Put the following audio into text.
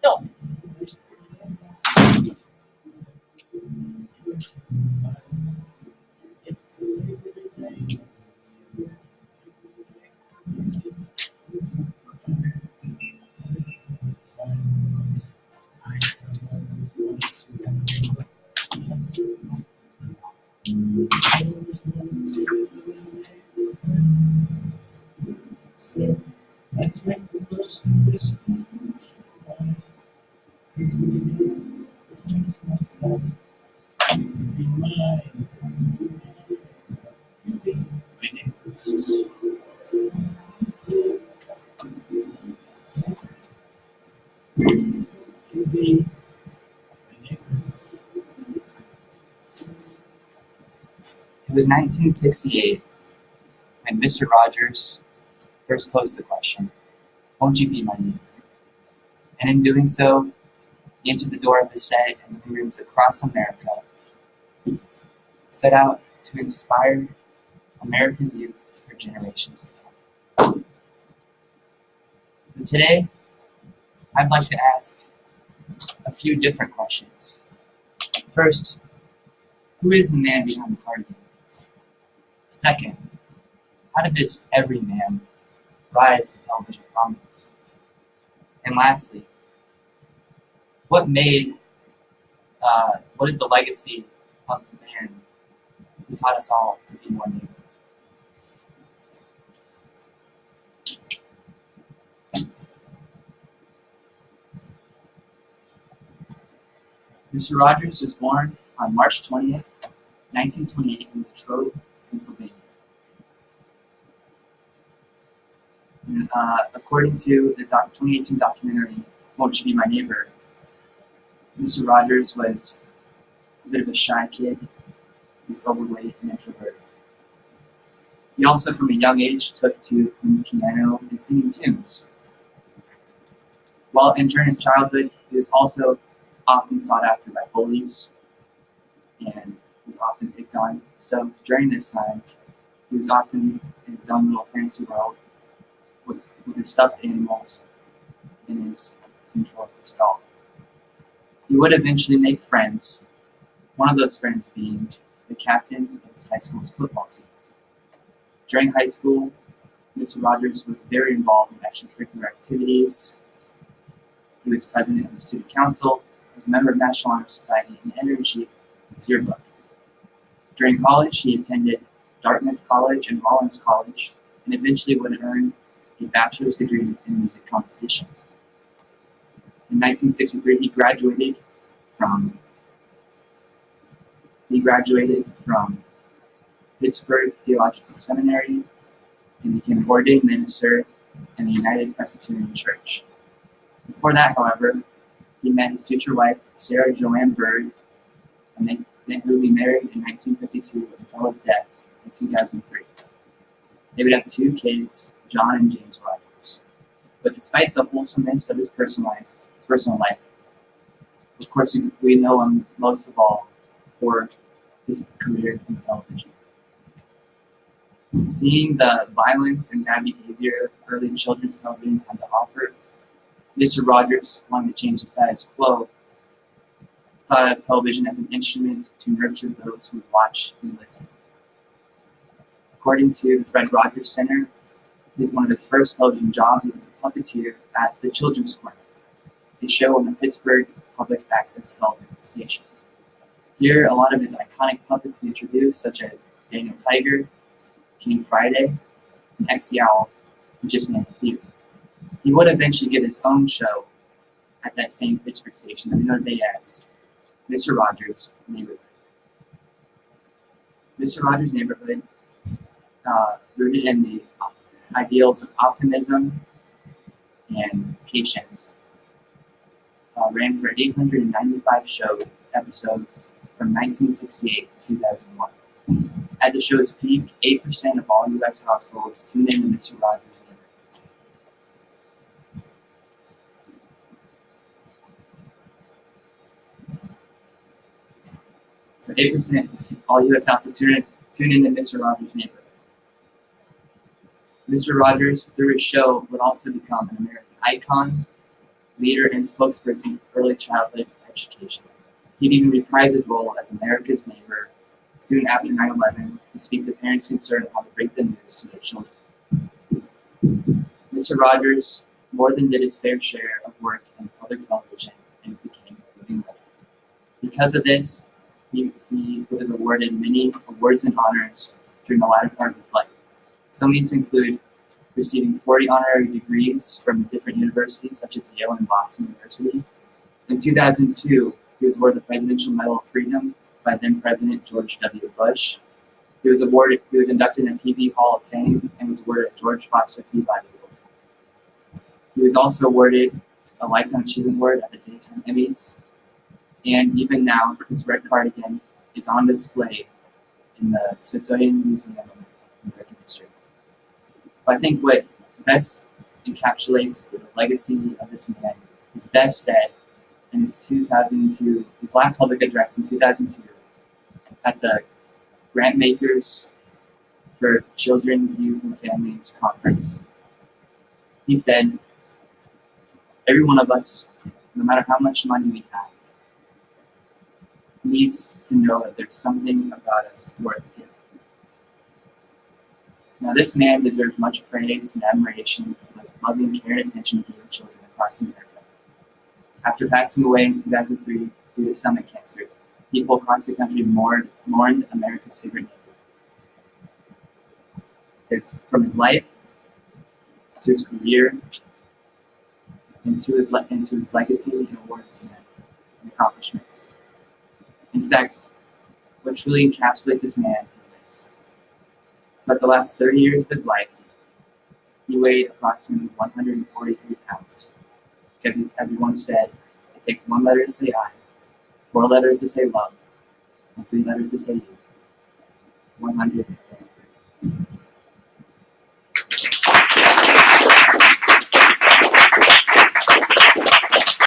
No. Let's make the most of this. Since we did it, myself. Be mine. You be my neighbor. You be my neighbor. It was 1968 when Mr. Rogers first posed the question, "Won't you be my neighbor?" And in doing so, he entered the door of his set and living rooms across America, set out to inspire America's youth for generations to come. But today, I'd like to ask a few different questions. First, who is the man behind the cardigan? Second, how did this everyman rise to television prominence? And lastly, what is the legacy of the man who taught us all to be more neighbor? Mr. Rogers was born on March 20th, 1928 in Detroit, Pennsylvania. And, according to the 2018 documentary, "Won't You Be My Neighbor," Mr. Rogers was a bit of a shy kid. He was overweight and introverted. He also, from a young age, took to playing piano and singing tunes. While during his childhood, he was also often sought after by bullies and was often picked on. So during this time, he was often in his own little fantasy world with his stuffed animals in his controlled stall. He would eventually make friends, one of those friends being the captain of his high school's football team. During high school, Mr. Rogers was very involved in extracurricular activities. He was president of the student council, was a member of National Honor Society, and editor-in-chief of his yearbook. During college, he attended Dartmouth College and Rollins College, and eventually would earn a bachelor's degree in music composition. In 1963, he graduated from Pittsburgh Theological Seminary and became an ordained minister in the United Presbyterian Church. Before that, however, he met his future wife, Sarah Joanne Bird, and whom he married in 1952 until his death in 2003. They would have 2 kids, John and James Rogers. But despite the wholesomeness of his personal life, of course, we know him most of all for his career in television. Seeing the violence and bad behavior early children's television had to offer, Mr. Rogers, wanting to change the status quo, thought of television as an instrument to nurture those who would watch and listen. According to the Fred Rogers Center, one of his first television jobs was as a puppeteer at the Children's Corner, a show on the Pittsburgh Public Access television station. Here, a lot of his iconic puppets were introduced, such as Daniel Tiger, King Friday, and X-The Owl, to just name a few. He would eventually get his own show at that same Pittsburgh station that we know today as Mr. Rogers' Neighborhood. Mr. Rogers' Neighborhood, rooted in the ideals of optimism and patience, ran for 895 show episodes from 1968 to 2001. At the show's peak, 8% of all U.S. households tuned in to Mr. Rogers' Neighborhood. So 8% of all U.S. households tune in to Mr. Rogers' Neighborhood. Mr. Rogers, through his show, would also become an American icon, leader, and spokesperson for early childhood education. He'd even reprise his role as America's neighbor soon after 9/11 to speak to parents concerned on how to break the news to their children. Mr. Rogers more than did his fair share of work in public television and became a living legend. Because of this, he was awarded many awards and honors during the latter part of his life. Some of these include receiving 40 honorary degrees from different universities such as Yale and Boston University. In 2002, he was awarded the Presidential Medal of Freedom by then President George W. Bush. He was inducted in the TV Hall of Fame and was awarded a George Foxworth Peabody Award. He was also awarded a Lifetime Achievement Award at the Daytime Emmys. And even now, his red cardigan is on display in the Smithsonian Museum of American History. But I think what best encapsulates the legacy of this man is best said in his last public address in 2002 at the Grantmakers for Children, Youth, and Families Conference. He said, "Every one of us, no matter how much money we have, needs to know that there's something about us worth giving." Now, this man deserves much praise and admiration for the loving care and attention he gave to children across America. After passing away in 2003 due to stomach cancer, people across the country mourned America's sacred neighbor. Because from his life to his career and to his legacy and awards and accomplishments. In fact, what truly encapsulates this man is this. Throughout the last 30 years of his life, he weighed approximately 143 pounds. Because as he once said, it takes one letter to say I, 4 letters to say love, and 3 letters to say you. 143.